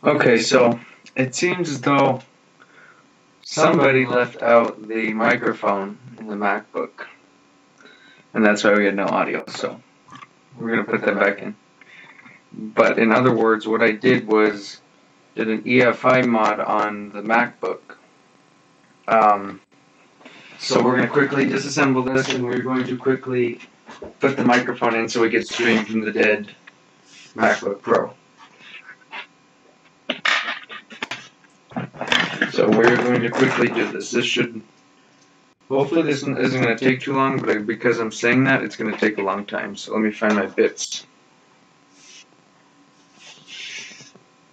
Okay, so it seems as though somebody left out the microphone in the MacBook, and that's why we had no audio, so we're going to put that back in. But in other words, what I did was did an EFI mod on the MacBook. So we're going to quickly disassemble this, and we're going to quickly put the microphone in so we can stream from the dead MacBook Pro. So we're going to quickly do this. Hopefully this isn't going to take too long, but because I'm saying that, it's going to take a long time. So let me find my bits.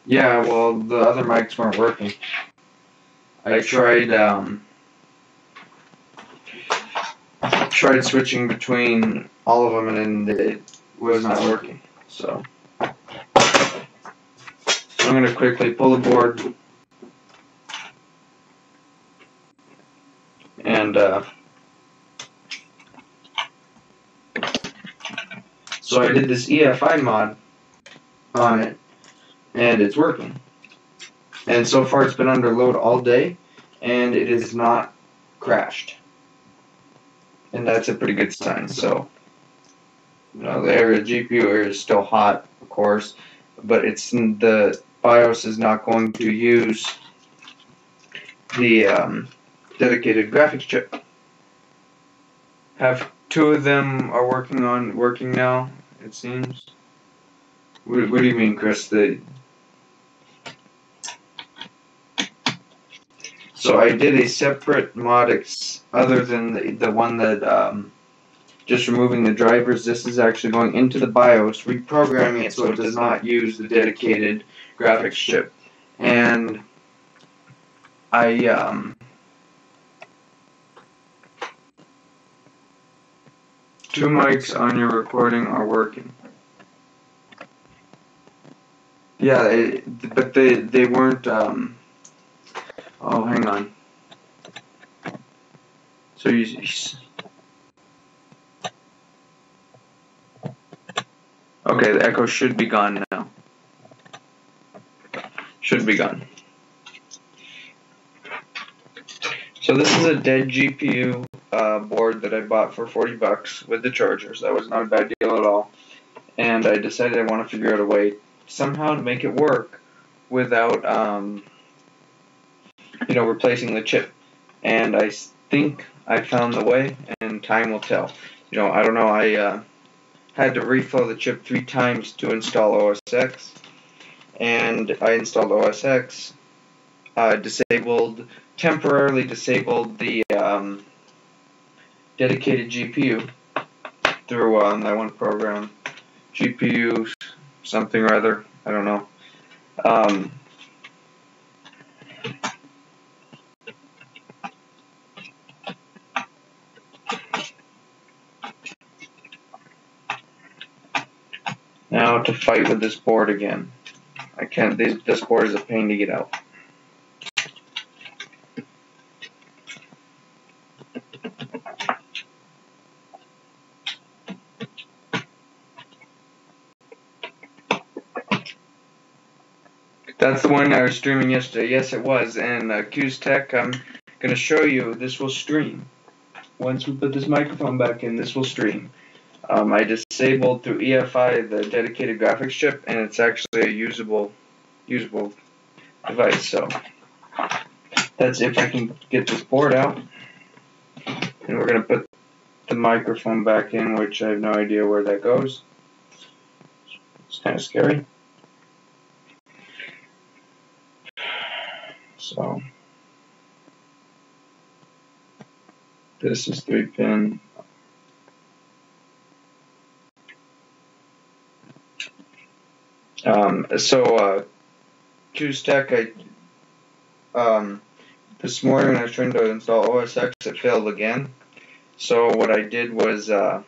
Yeah, well, the other mics weren't working. I tried switching between all of them, and then it was not working. So I'm going to quickly pull the board and so I did this EFI mod on it, and it's working. And so far it's been under load all day, and it is not crashed. And that's a pretty good sign. So, you know, the GPU area is still hot, of course, but the BIOS is not going to use the dedicated graphics chip. Have two of them are working now, it seems. What do you mean, Chris? So I did a separate mod other than the one that just removing the drivers. This is actually going into the BIOS, reprogramming it so it does not use the dedicated graphics chip. And two mics on your recording are working. Yeah, but they weren't. Oh, hang on. So okay, the echo should be gone now. Should be gone. So this is a dead GPU board that I bought for $40 with the chargers. That was not a bad deal at all. And I decided I want to figure out a way somehow to make it work without replacing the chip. And I think I found the way, and time will tell. I don't know. I had to refill the chip 3 times to install OS X, and I installed OS X, temporarily disabled the dedicated GPU through that one program, GPU something or other, I don't know. Now to fight with this board again. I can't. This board is a pain to get out. That's the one I was streaming yesterday. Yes, it was. And Q's Tech, I'm going to show you. This will stream. Once we put this microphone back in, this will stream. I disabled through EFI the dedicated graphics chip, and it's actually a usable device. So that's if I can get this board out. And we're going to put the microphone back in, which I have no idea where that goes. It's kind of scary. So this is 3-pin. Q's Tech, this morning when I was trying to install OS X, it failed again. So what I did was I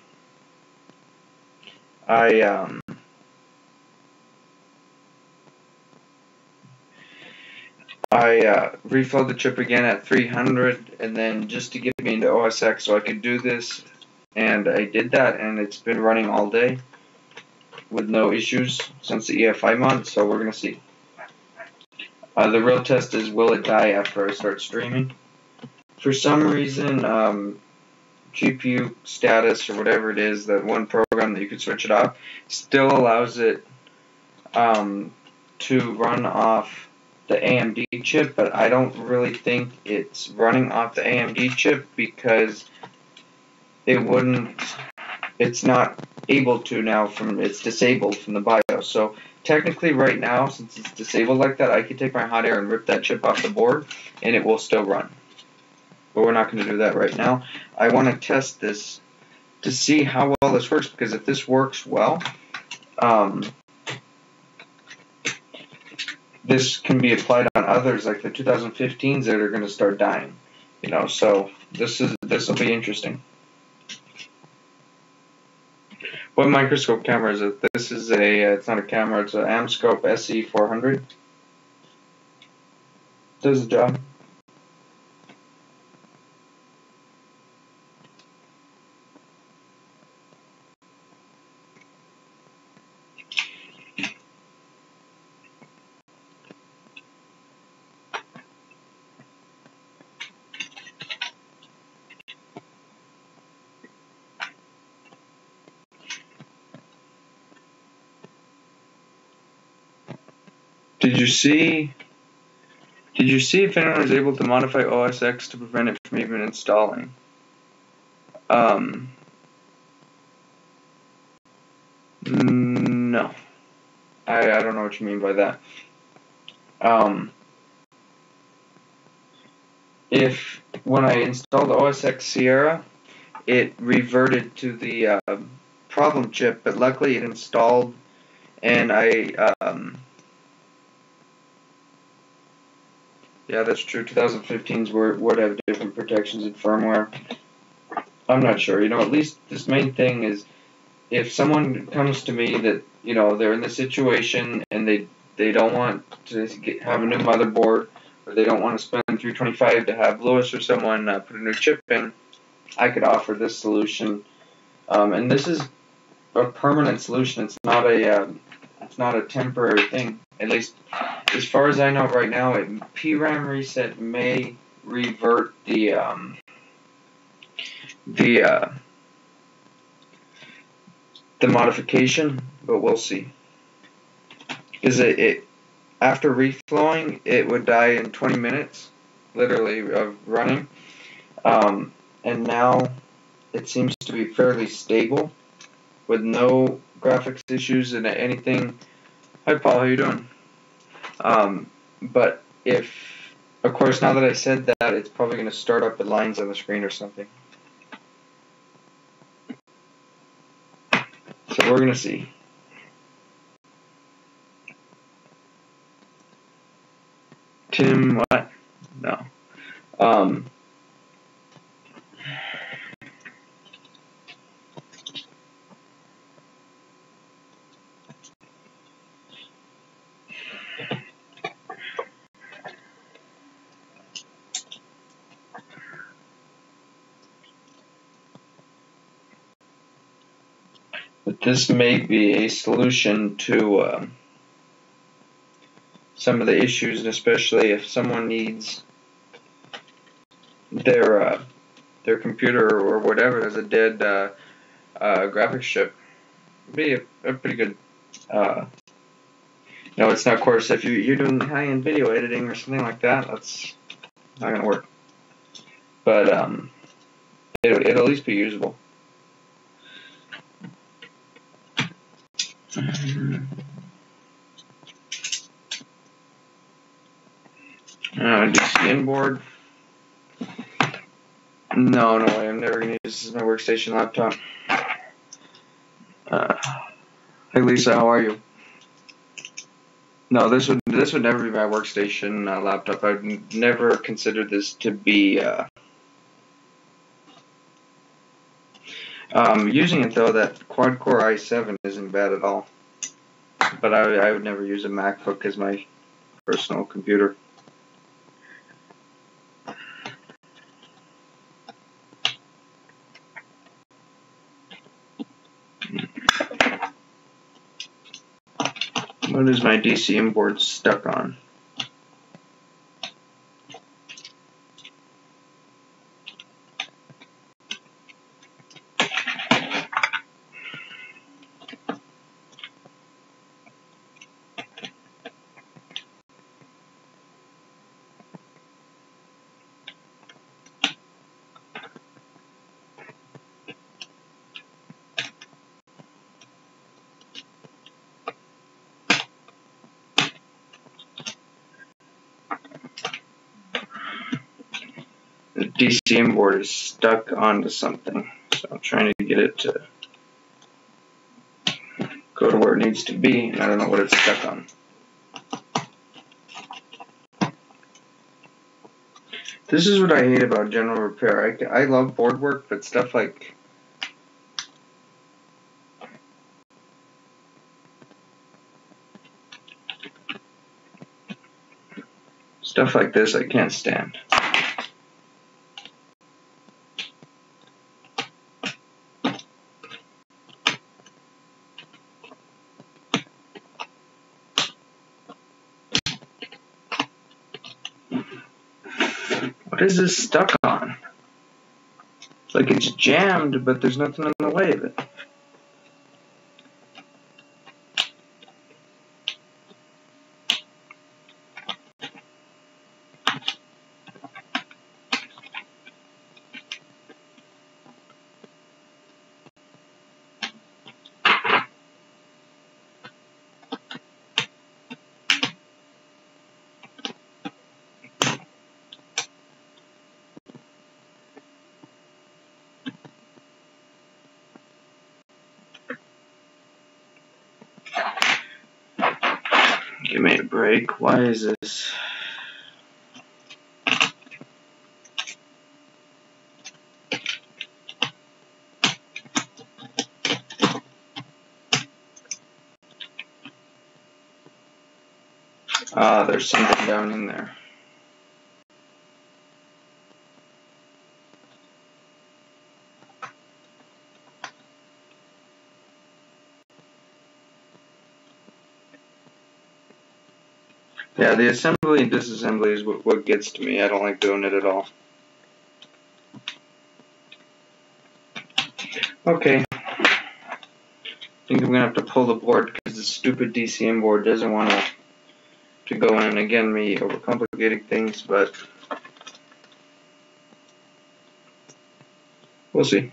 I refilled the chip again at 300, and then just to get me into OS X so I could do this, and I did that, and it's been running all day with no issues since the EFI mod, so we're going to see. The real test is, will it die after I start streaming? For some reason, GPU status or whatever it is, that one program that you could switch it off, still allows it to run off the AMD chip, but I don't really think it's running off the AMD chip because it's not able to now it's disabled from the BIOS. So technically right now, since it's disabled like that, I could take my hot air and rip that chip off the board and it will still run. But we're not going to do that right now. I want to test this to see how well this works, because if this works well, this can be applied on others like the 2015s that are going to start dying. So this will be interesting. What microscope camera is it? This is it's not a camera, it's an AmScope SE400. Does the job. Did you see if anyone was able to modify OS X to prevent it from even installing? No. I don't know what you mean by that. If when I installed OS X Sierra, it reverted to the problem chip, but luckily it installed, and yeah, that's true. 2015s would have different protections in firmware. I'm not sure. At least this main thing is, if someone comes to me that, they're in the situation and they don't want to have a new motherboard, or they don't want to spend $325 to have Lewis or someone put a new chip in, I could offer this solution. And this is a permanent solution. It's not a temporary thing. At least, as far as I know right now, PRAM reset may revert the modification, but we'll see. Because it after reflowing, it would die in 20 minutes, literally, of running. And now it seems to be fairly stable, with no graphics issues and anything. Hi Paul, how you doing? But of course, now that I said that, it's probably going to start up the lines on the screen or something. So we're going to see. Tim, what? No. But this may be a solution to some of the issues, and especially if someone needs their computer or whatever as a dead graphics chip. It'd be a pretty good. It's not, of course, if you're doing high-end video editing or something like that, that's not gonna work. But it'll at least be usable. DC inboard. No way. I'm never gonna use this as my workstation laptop. Hey Lisa, how are you? No, this would never be my workstation laptop. I'd never consider this to be using it though. That quad-core i7 isn't bad at all. But I would never use a MacBook as my personal computer. What is my DCM board stuck on? The DCM board is stuck onto something, so I'm trying to get it to go to where it needs to be, and I don't know what it's stuck on. This is what I hate about general repair. I love board work, but stuff like this I can't stand. What is this stuck on? It's like it's jammed, but there's nothing in the way of it. Give me a break. Why is this? There's something down in there. Yeah, the assembly and disassembly is what gets to me. I don't like doing it at all. Okay. I think I'm going to have to pull the board because the stupid DCM board doesn't want to go in. Again, me overcomplicating things, but we'll see.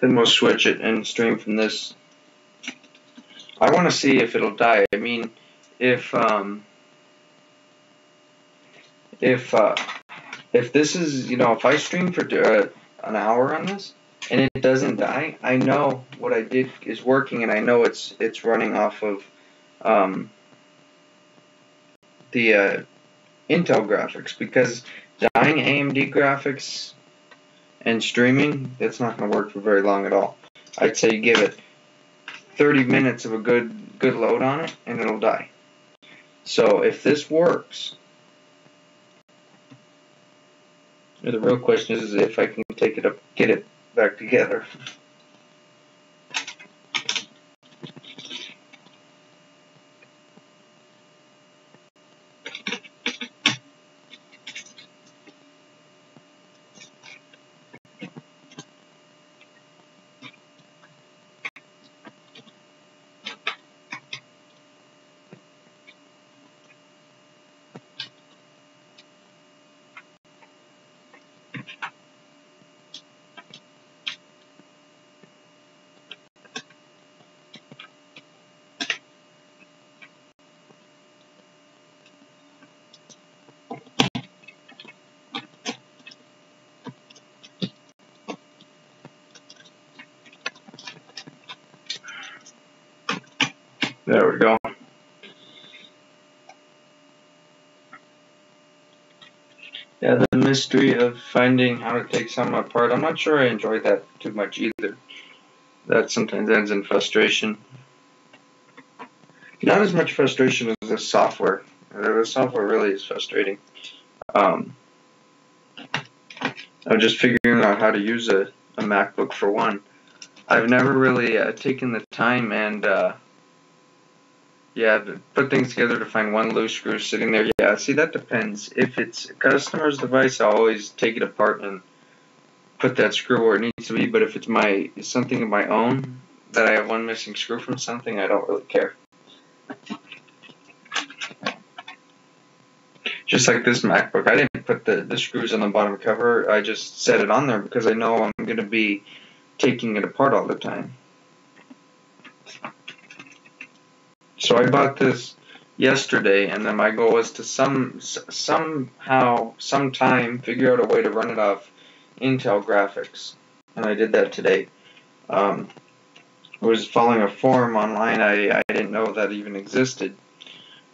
Then we'll switch it and stream from this. I want to see if it'll die. I mean, if this is, if I stream for an hour on this and it doesn't die, I know what I did is working, and I know it's running off of the Intel graphics, because dying AMD graphics and streaming, that's not going to work for very long at all. I'd say you give it 30 minutes of a good load on it, and it'll die. So if this works, the real question is if I can take it up, get it back together. There we go. Yeah, the mystery of finding how to take something apart. I'm not sure I enjoyed that too much either. That sometimes ends in frustration. Not as much frustration as the software. The software really is frustrating. I'm just figuring out how to use a MacBook for one. I've never really taken the time and to put things together to find one loose screw sitting there. Yeah, see, that depends. If it's a customer's device, I'll always take it apart and put that screw where it needs to be. But if it's something of my own, that I have one missing screw from something, I don't really care. Just like this MacBook, I didn't put the screws on the bottom cover. I just set it on there because I know I'm going to be taking it apart all the time. So I bought this yesterday, and then my goal was to sometime figure out a way to run it off Intel graphics, and I did that today. I was following a forum online. I didn't know that even existed.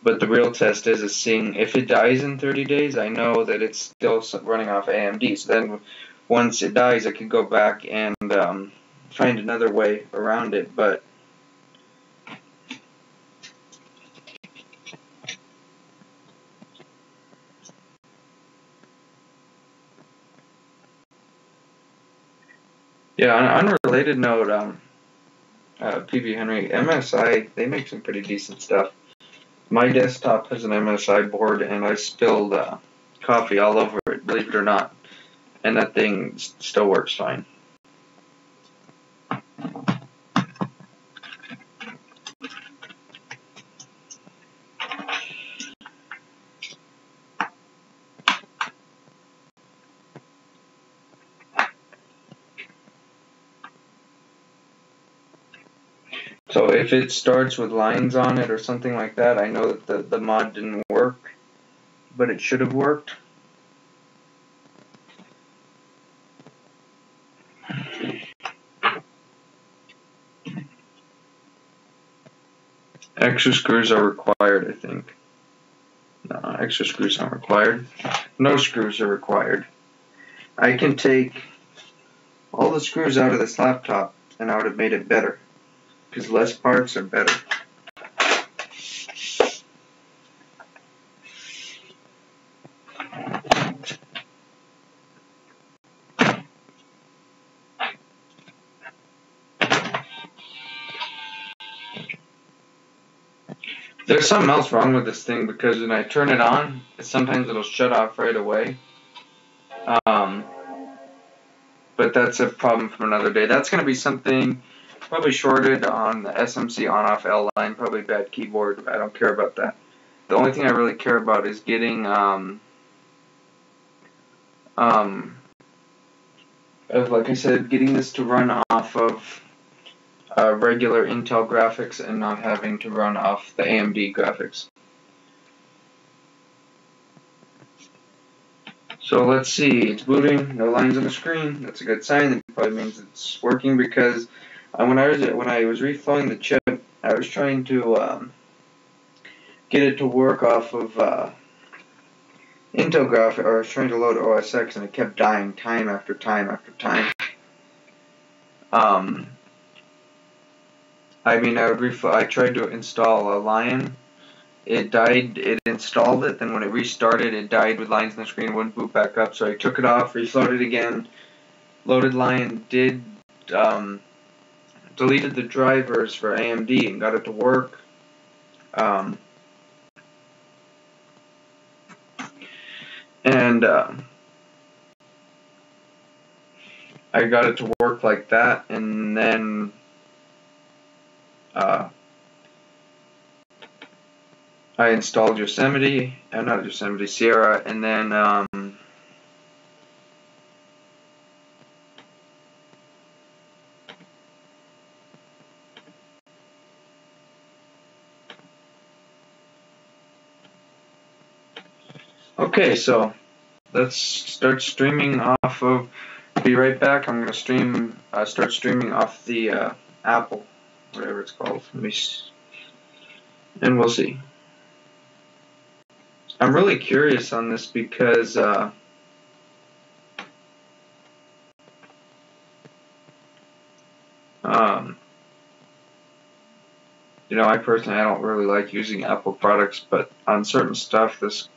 But the real test is seeing if it dies in 30 days, I know that it's still running off AMD. So then once it dies, I could go back and find another way around it. But yeah, on an unrelated note, PB Henry, MSI, they make some pretty decent stuff. My desktop has an MSI board, and I spilled coffee all over it, believe it or not, and that thing still works fine. So if it starts with lines on it or something like that, I know that the mod didn't work, but it should have worked. Extra screws are required, I think. No, extra screws aren't required. No screws are required. I can take all the screws out of this laptop, and I would have made it better, because less parts are better. There's something else wrong with this thing, because when I turn it on, sometimes it'll shut off right away. But that's a problem for another day. That's going to be something probably shorted on the SMC on-off L line, probably bad keyboard. I don't care about that. The only thing I really care about is getting like I said, getting this to run off of regular Intel graphics and not having to run off the AMD graphics. So let's see, it's booting, no lines on the screen. That's a good sign. That probably means it's working, because when I was reflowing the chip, I was trying to get it to work off of Intel graphics, or I was trying to load OS X, and it kept dying time after time after time. I tried to install a Lion. It died, it installed it, then when it restarted, it died with lines on the screen, wouldn't boot back up, so I took it off, reflowed it again, loaded Lion, deleted the drivers for AMD and got it to work. I got it to work like that, and then I installed Sierra, and then okay, so let's start streaming off of. Be right back. I'm gonna start streaming off the Apple, whatever it's called. And we'll see. I'm really curious on this because You know, I personally, I don't really like using Apple products, but on certain stuff, this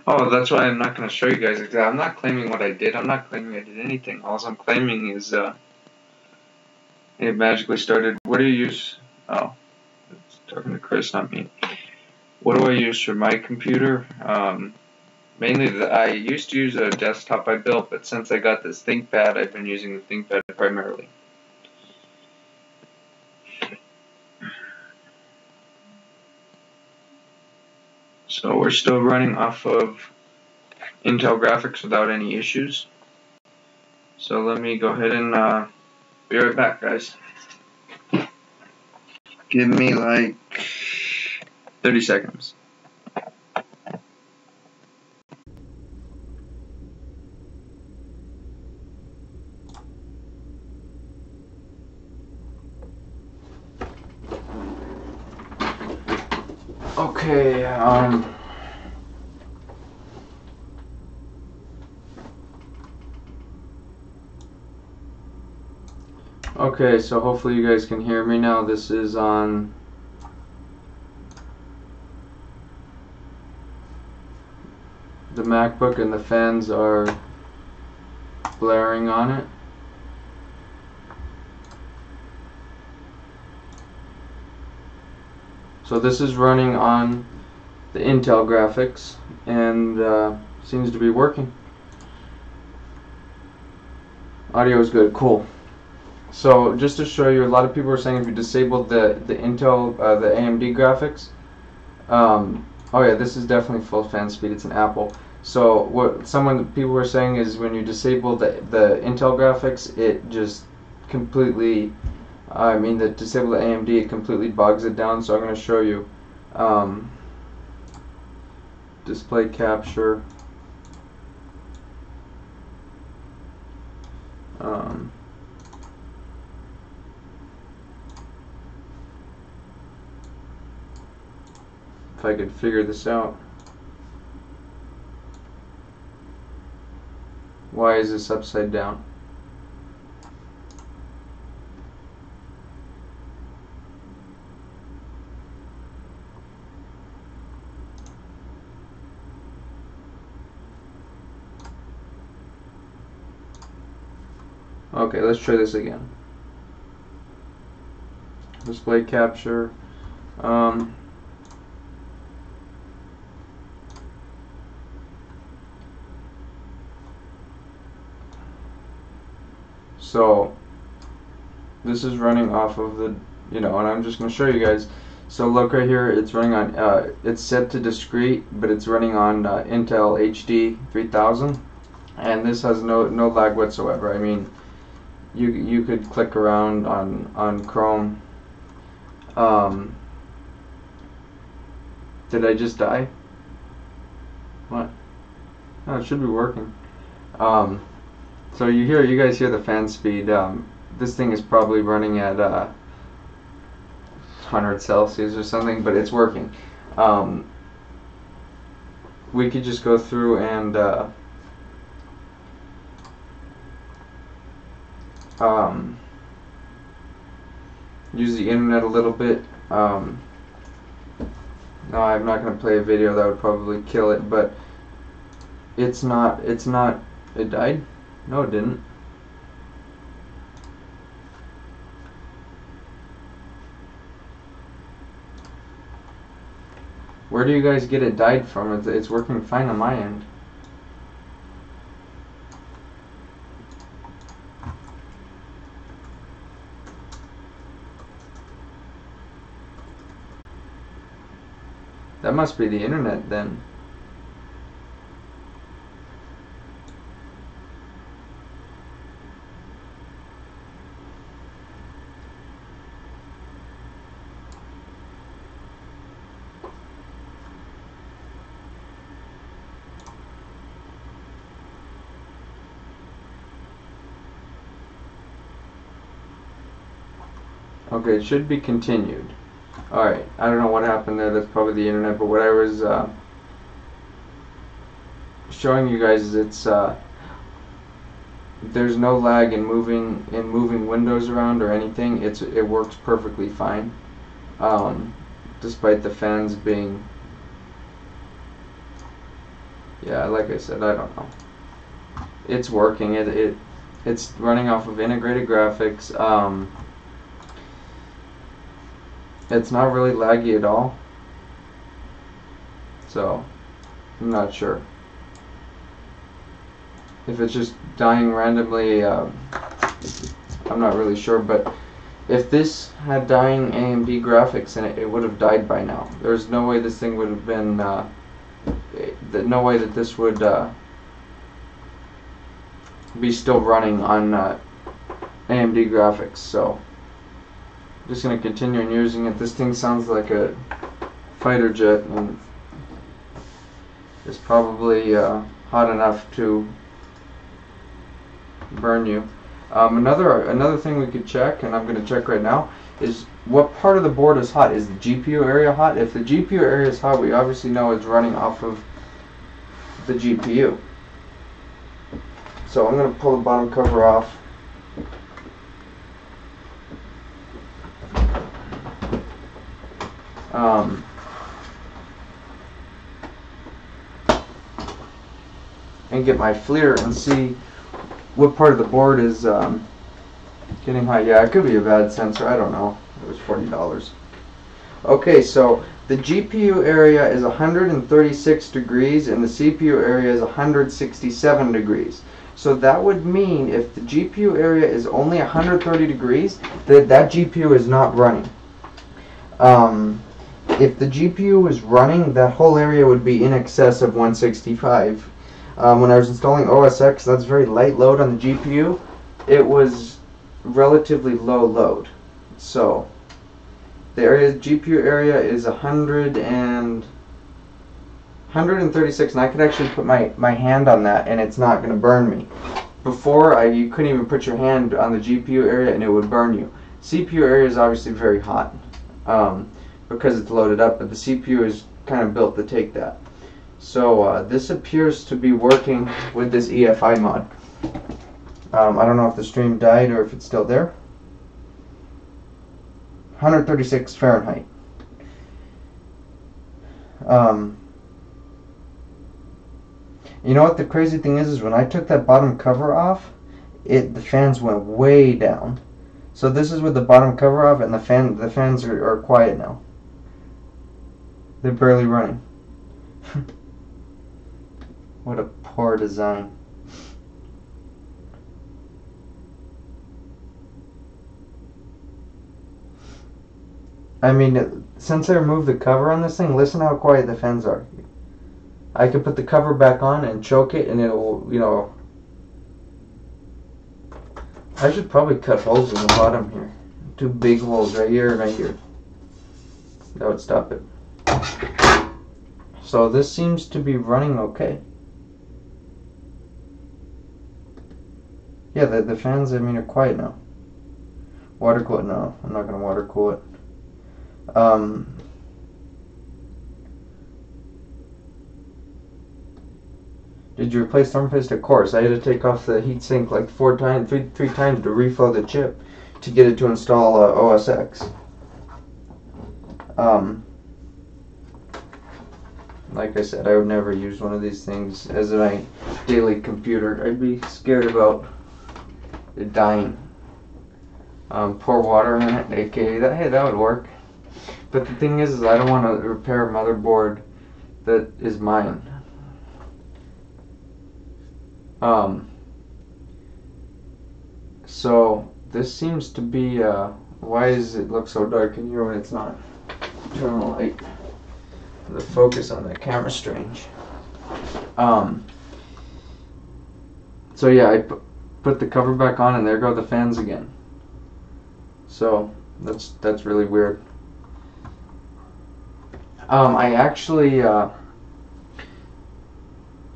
oh, that's why I'm not going to show you guys exactly. I'm not claiming what I did. I'm not claiming I did anything. All I'm claiming is it magically started. What do you use? Oh, it's talking to Chris, not me. What do I use for my computer? Mainly, I used to use a desktop I built, but since I got this ThinkPad, I've been using the ThinkPad primarily. So we're still running off of Intel graphics without any issues. So let me go ahead and be right back, guys. Give me like 30 seconds. Okay, okay, so hopefully you guys can hear me now. This is on the MacBook and the fans are blaring on it. So this is running on the Intel graphics and seems to be working. Audio is good, cool. So just to show you, a lot of people are saying if you disable the Intel, the AMD graphics, oh yeah, this is definitely full fan speed, it's an Apple. So what people were saying is when you disable the Intel graphics, it just completely, disable the AMD, it completely bogs it down. So I'm going to show you display capture. If I could figure this out. Why is this upside down? Okay, let's try this again. Display capture. So this is running off of the, and I'm just going to show you guys. So look right here, it's running on, it's set to discrete, but it's running on Intel HD 3000, and this has no lag whatsoever. I mean, you could click around on Chrome. Did I just die? What? Oh, it should be working. So you guys hear the fan speed. This thing is probably running at 100 Celsius or something, but it's working. We could just go through and use the internet a little bit. No, I'm not going to play a video, that would probably kill it, but it's not, it died? No, it didn't. Where do you guys get it died from? It's working fine on my end. That must be the internet then. Okay, it should be continued. Alright, I don't know what happened there, that's probably the internet, but what I was showing you guys is it's there's no lag in moving windows around or anything. It works perfectly fine, despite the fans being, yeah, like I said, I don't know. It's working. It's running off of integrated graphics. It's not really laggy at all, so I'm not sure. If it's just dying randomly, I'm not really sure, but if this had dying AMD graphics in it, it would have died by now. There's no way this thing would have been, no way that this would be still running on AMD graphics. So I'm just going to continue on using it. This thing sounds like a fighter jet, and it's probably hot enough to burn you. Another thing we could check, and I'm going to check right now, is what part of the board is hot. Is the GPU area hot? If the GPU area is hot, we obviously know it's running off of the GPU. So I'm going to pull the bottom cover off. And get my FLIR and see what part of the board is getting hot. Yeah, it could be a bad sensor. I don't know. It was $40. Okay, so the GPU area is 136 degrees and the CPU area is 167 degrees. So that would mean if the GPU area is only 130 degrees, that GPU is not running. If the GPU is running, that whole area would be in excess of 165. When I was installing OS X, that's very light load on the GPU. It was relatively low load. So the GPU area is 136, and I could actually put my hand on that and it's not going to burn me. Before, you couldn't even put your hand on the GPU area and it would burn you. CPU area is obviously very hot because it's loaded up, but the CPU is kind of built to take that. So this appears to be working with this EFI mod. I don't know if the stream died or if it's still there. 136 Fahrenheit. You know what the crazy thing is when I took that bottom cover off, the fans went way down. So this is with the bottom cover off, and the fans are quiet now. They're barely running. What a poor design. I mean, since I removed the cover on this thing, listen how quiet the fans are. I could put the cover back on and choke it and it'll, you know... I should probably cut holes in the bottom here. 2 big holes right here and right here. That would stop it. So this seems to be running okay. Yeah, the fans, I mean, are quiet now. Water cool it? No, I'm not going to water cool it. Did you replace thermofist? Of course. I had to take off the heatsink like 3 times to reflow the chip to get it to install OS X. Like I said, I would never use one of these things as my daily computer. I'd be scared about it dying. Pour water in it, aka that. Hey, that would work. But the thing is I don't want to repair a motherboard that is mine. So this seems to be why does it look so dark in here when it's not? Turn on the light. The focus on the camera strange. So yeah, I put the cover back on and there go the fans again. So that's really weird. I actually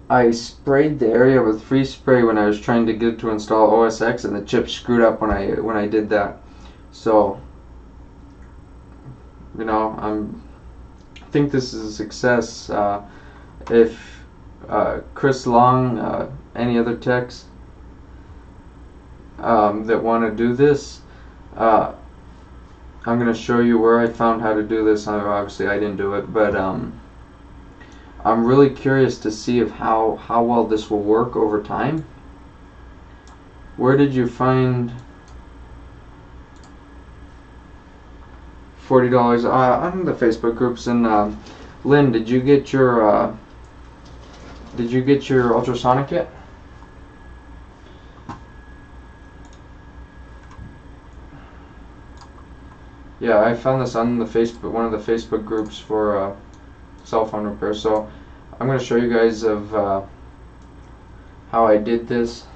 I sprayed the area with freeze spray when I was trying to get it to install OS X, and the chip screwed up when I did that. So, you know, I think this is a success. If Chris Long, any other techs, that want to do this. I'm going to show you where I found how to do this. Obviously I didn't do it, but I'm really curious to see if how well this will work over time. Where did you find $40 on the Facebook groups? And Lynn, did you get your ultrasonic yet? Yeah, I found this on the one of the Facebook groups for cell phone repair. So I'm going to show you guys of how I did this.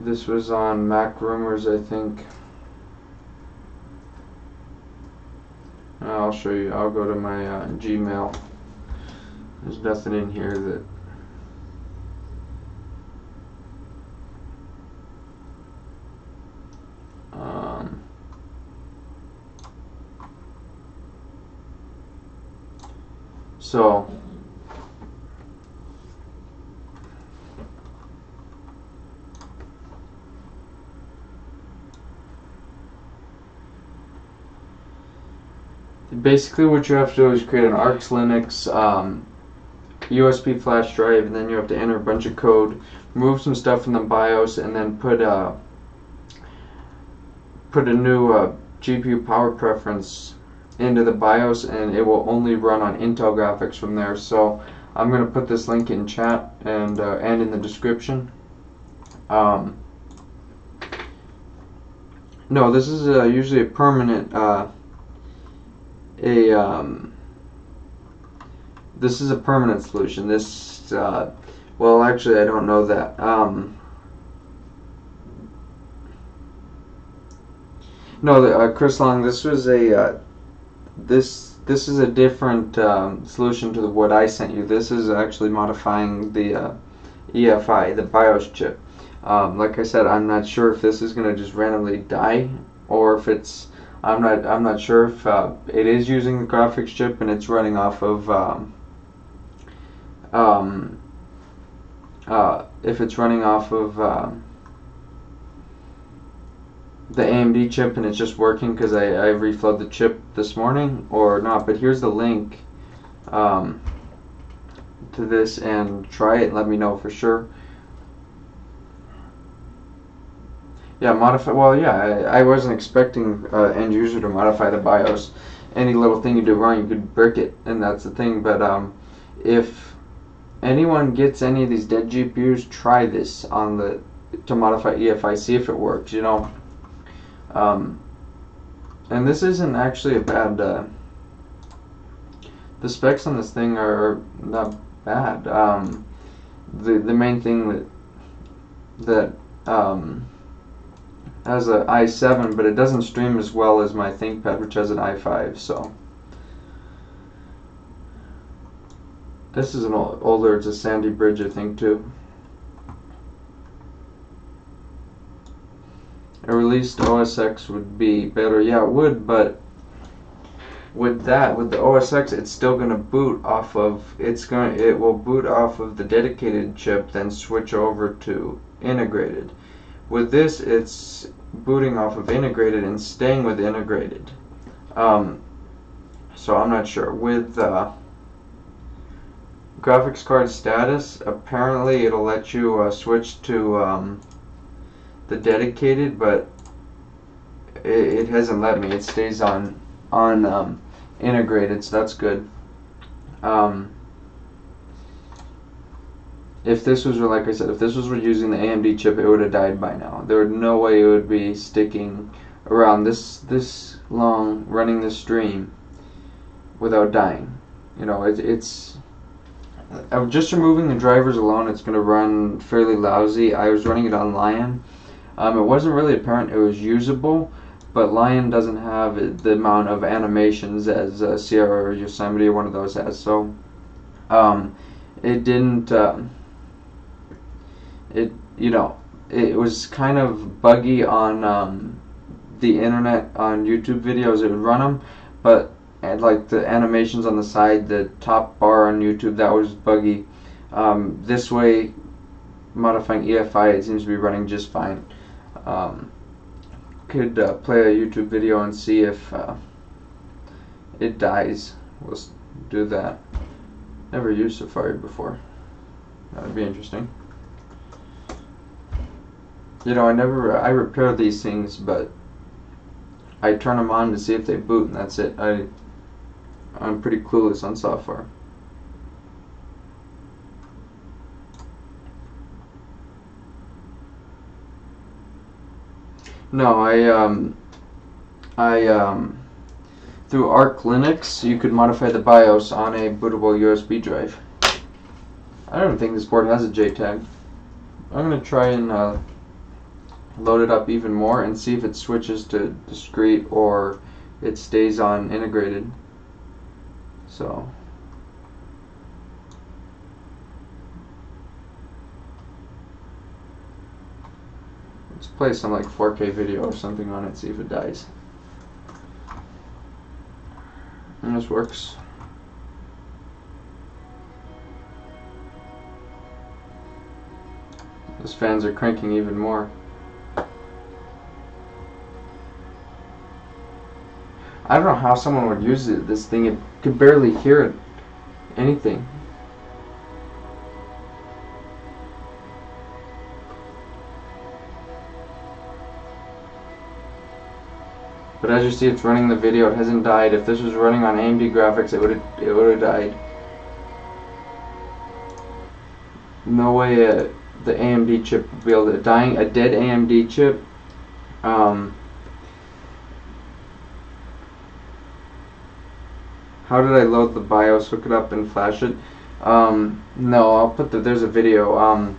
This was on Mac Rumors, I think. I'll show you. I'll go to my Gmail. There's nothing in here that so basically what you have to do is create an ARX Linux USB flash drive, and then you have to enter a bunch of code, remove some stuff from the BIOS, and then put a new GPU power preference into the BIOS, and it will only run on Intel graphics from there. So I'm going to put this link in chat and in the description. No, this is usually a permanent this is a permanent solution. This well, actually I don't know that. No, Chris Long, this was a this is a different solution to what I sent you. This is actually modifying the EFI, the BIOS chip. Like I said, I'm not sure if this is going to just randomly die, or if it's I'm not sure if it is using the graphics chip and it's running off of if it's running off of the AMD chip and it's just working because I reflowed the chip this morning, or not. But here's the link to this, and try it and let me know for sure. Yeah, modify. Well, yeah, I wasn't expecting end user to modify the BIOS. Any little thing you do wrong, you could brick it, and that's the thing. But if anyone gets any of these dead GPUs, try this on to modify EFI. See if it works. You know. And this isn't actually a bad. The specs on this thing are not bad. The main thing that has an i7, but it doesn't stream as well as my ThinkPad, which has an i5. So this is an older. It's a Sandy Bridge, I think, too. A released OS X would be better. Yeah, it would, but with the OS X, it's still going to boot off of. It will boot off of the dedicated chip, then switch over to integrated. With this, it's booting off of integrated and staying with integrated. So I'm not sure. With graphics card status, apparently it'll let you switch to the dedicated, but it hasn't let me. It stays on integrated, so that's good. If this was, like I said, if this was using the AMD chip, it would have died by now. There would no way it would be sticking around this long, running this stream without dying. You know, it's just removing the drivers alone, it's going to run fairly lousy. I was running it on Lion. It wasn't really apparent it was usable, but Lion doesn't have the amount of animations as Sierra or Yosemite or one of those has. So it didn't. It was kind of buggy on the internet, on YouTube videos. It would run them, but and like the animations on the side, the top bar on YouTube, that was buggy. This way, modifying EFI, it seems to be running just fine. Could play a YouTube video and see if it dies. Let's do that. Never used Safari before. That'd be interesting. You know, I repair these things, but I turn them on to see if they boot, and that's it. I'm pretty clueless on software. No, through Arch Linux, you could modify the BIOS on a bootable USB drive. I don't think this board has a JTAG. I'm going to try and load it up even more and see if it switches to discrete or it stays on integrated. So let's play some like 4K video or something on it, see if it dies. And this works. Those fans are cranking even more. I don't know how someone would use this thing. It could barely hear anything. But as you see, it's running the video. It hasn't died. If this was running on AMD graphics, it would have died. No way the AMD chip would be able to a dead AMD chip. How did I load the BIOS? Hook it up and flash it? No, I'll put there's a video on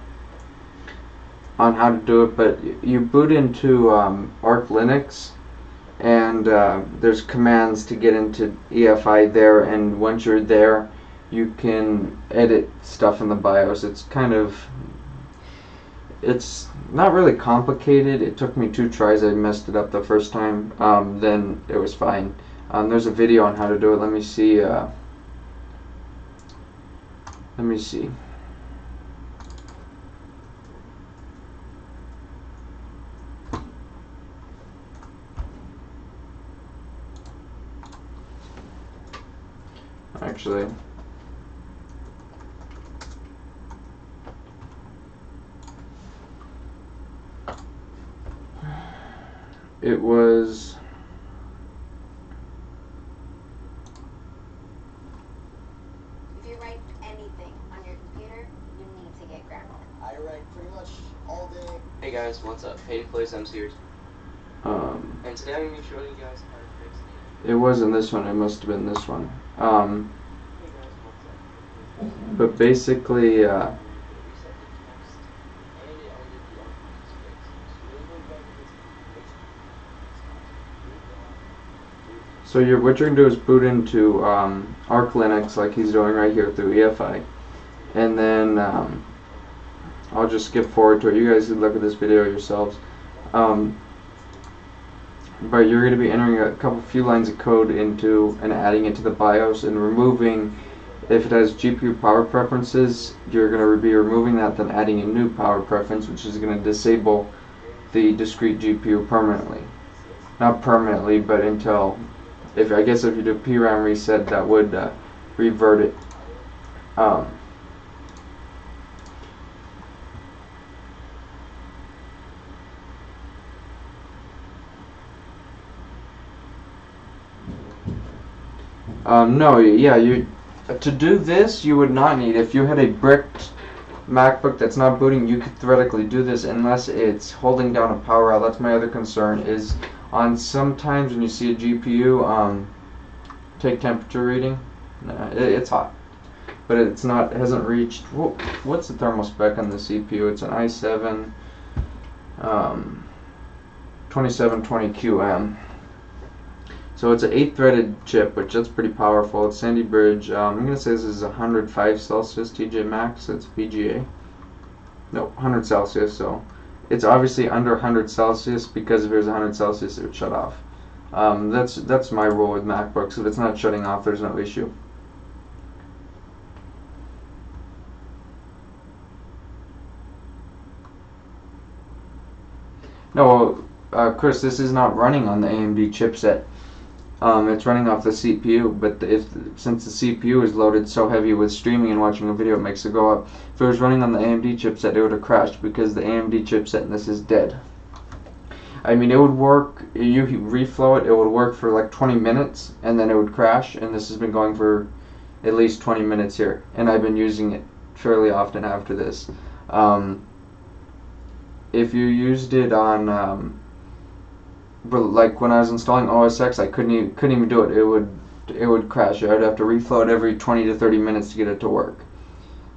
how to do it. But you boot into Arch Linux, and there's commands to get into EFI there, and once you're there you can edit stuff in the BIOS. It's not really complicated. It took me 2 tries. I messed it up the first time, then it was fine. There's a video on how to do it. Let me see. Actually, it was if you write anything on your computer, you need to get grammar. I write pretty much all day. Hey guys, what's up? Hey, Place MC here. And today I'm going to show you guys how to fix it wasn't this one. It must have been this one. Hey guys, what's up? But basically, so what you're going to do is boot into Arch Linux like he's doing right here through EFI, and then I'll just skip forward to it. You guys can look at this video yourselves. But you're going to be entering a few lines of code into and adding it to the BIOS and removing, if it has GPU power preferences, you're going to be removing that, then adding a new power preference, which is going to disable the discrete GPU permanently. Not permanently, but until, I guess if you do PRAM reset, that would revert it. No, yeah, to do this, you would not need, if you had a bricked MacBook that's not booting, you could theoretically do this unless it's holding down a power out. That's my other concern, is on sometimes when you see a GPU take temperature reading, it's hot, but it hasn't reached, what's the thermal spec on the CPU? It's an i7 2720QM. So it's an 8-threaded chip, which that's pretty powerful. It's Sandy Bridge. I'm going to say this is 105 Celsius TJ Max. It's VGA. No, 100 Celsius. So it's obviously under 100 Celsius, because if it was 100 Celsius, it would shut off. That's my rule with MacBooks. If it's not shutting off, there's no issue. No, Chris, this is not running on the AMD chipset. It's running off the CPU, but since the CPU is loaded so heavy with streaming and watching a video, it makes it go up. If it was running on the AMD chipset, it would have crashed because the AMD chipset in this is dead. I mean, it would work, you reflow it, it would work for like 20 minutes, and then it would crash, and this has been going for at least 20 minutes here, and I've been using it fairly often after this. If you used it on, but like when I was installing OS X, I couldn't even do it. It would crash. I'd have to reflow it every 20 to 30 minutes to get it to work.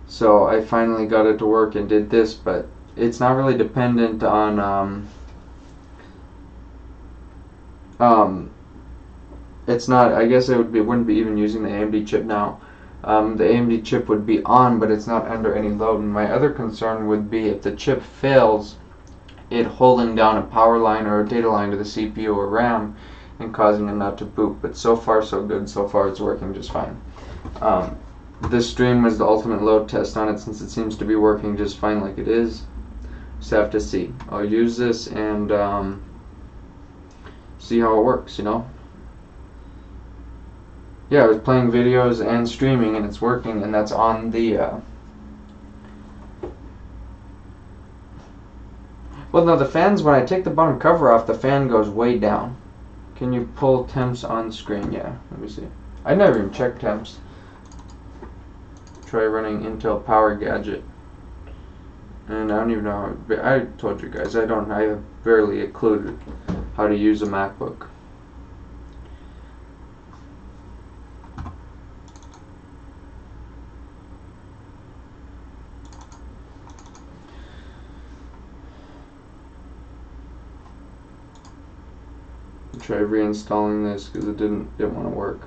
So I finally got it to work and did this, but it's not really dependent on it's not, I guess it wouldn't be even using the AMD chip now. The AMD chip would be on, but it's not under any load. And my other concern would be if the chip fails, it holding down a power line or a data line to the CPU or RAM and causing it not to boot. But so far so good. So far it's working just fine. This stream was the ultimate load test on it, since it seems to be working just fine like it is. Just have to see. I'll use this and see how it works, you know. Yeah, I was playing videos and streaming and it's working, and that's on the well, no, the fans, when I take the bottom cover off, the fan goes way down. Can you pull temps on screen? Yeah, let me see. I never even checked temps. Try running Intel Power Gadget. And I don't even know how, I told you guys, I have barely a clue how to use a MacBook. Try reinstalling this because it didn't want to work.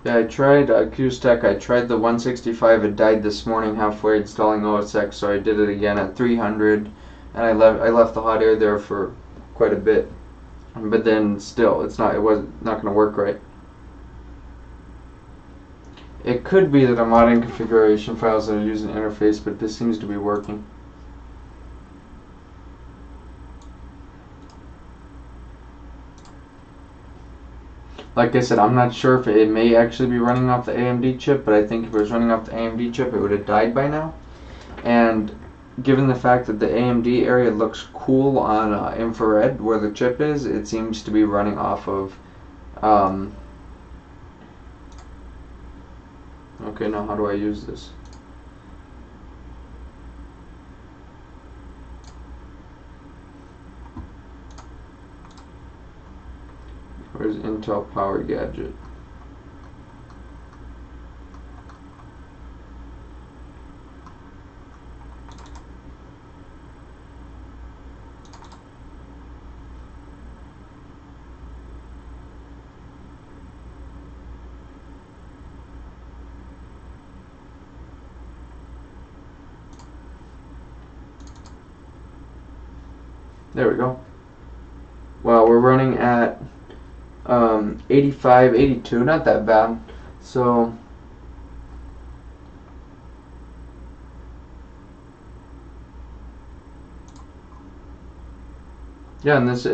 Yeah, I tried Q-Stack. I tried the 165. It died this morning halfway installing OS X, so I did it again at 300, and I left the hot air there for quite a bit. But then still, it was not going to work right. It could be that I'm modding configuration files that are using interface, but this seems to be working. Like I said, I'm not sure if it may actually be running off the AMD chip, but I think if it was running off the AMD chip, it would have died by now. And given the fact that the AMD area looks cool on infrared where the chip is, it seems to be running off of okay, now how do I use this? Where's Intel Power Gadget? There we go. Well, we're running at 85, 82, not that bad. So yeah, and this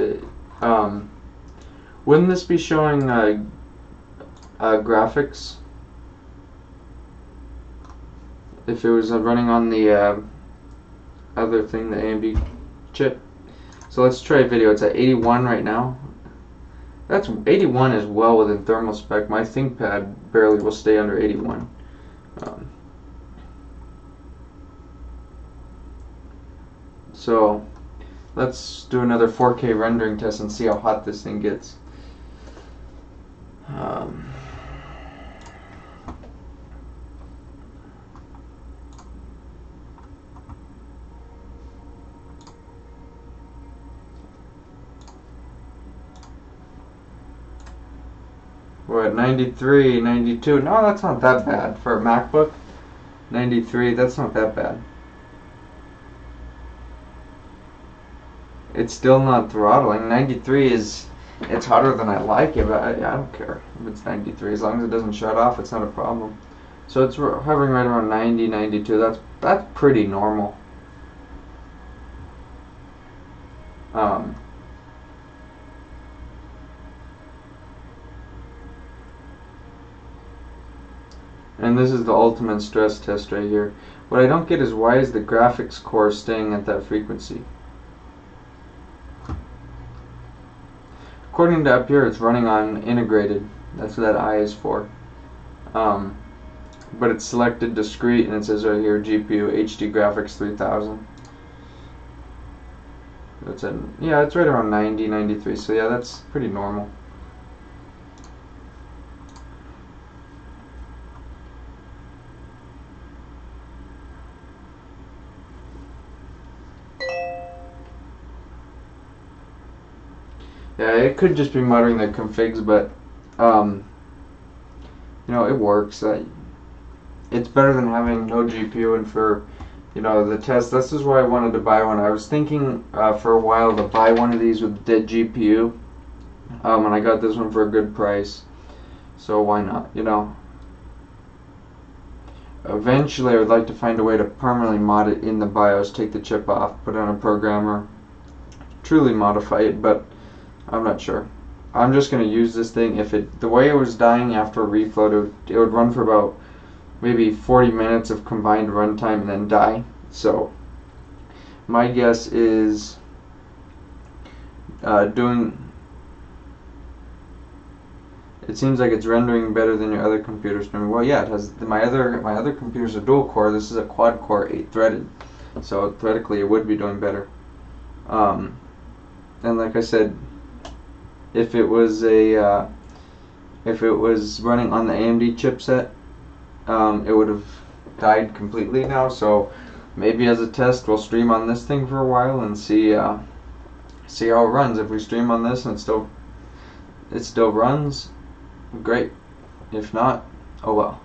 wouldn't this be showing graphics if it was running on the other thing, the AMD chip? So let's try video. It's at 81 right now. That's 81 is well within thermal spec. My ThinkPad barely will stay under 81. So let's do another 4K rendering test and see how hot this thing gets. What, 93, 92? No, that's not that bad for a MacBook. 93, that's not that bad. It's still not throttling. 93 is, it's hotter than I like it, but I don't care if it's 93. As long as it doesn't shut off, it's not a problem. So it's hovering right around 90, 92. That's pretty normal. And this is the ultimate stress test right here. What I don't get is why is the graphics core staying at that frequency? According to up here, it's running on integrated. That's what that I is for. But it's selected discrete, and it says right here GPU HD graphics 3000. It's yeah, it's right around 90, 93. So yeah, that's pretty normal. Yeah, it could just be muttering the configs, but you know, it works. It's better than having no GPU, and for, you know, the test. This is why I wanted to buy one. I was thinking for a while to buy one of these with dead GPU, and I got this one for a good price. So why not? You know. Eventually, I would like to find a way to permanently mod it in the BIOS, take the chip off, put it on a programmer, truly modify it, but I'm not sure. I'm just going to use this thing. If the way it was dying after a reflow, it would run for about maybe 40 minutes of combined runtime and then die. So my guess is it seems like it's rendering better than your other computers. Well, yeah, it has. My other computers are dual core. This is a quad core, 8-threaded. So theoretically, it would be doing better. And like I said, if it was running on the AMD chipset, it would have died completely now. So maybe as a test, we'll stream on this thing for a while and see how it runs. If we stream on this and it still runs, great. If not, oh well.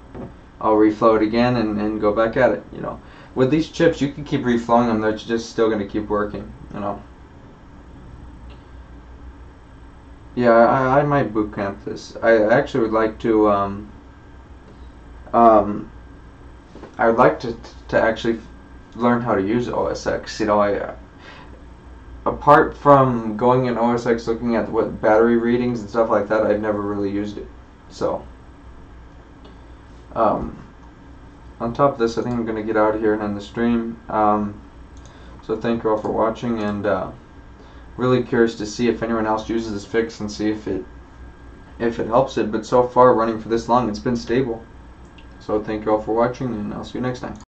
I'll reflow it again and go back at it. You know, with these chips, you can keep reflowing them; they're just still going to keep working. You know. Yeah, I might boot camp this. I actually would like to. I would like to actually learn how to use OS X. You know, apart from going in OS X looking at what battery readings and stuff like that, I've never really used it. So, on top of this, I think I'm going to get out of here and end the stream. So thank you all for watching, and really curious to see if anyone else uses this fix and see if it helps it. But so far, running for this long, it's been stable. So thank you all for watching, and I'll see you next time.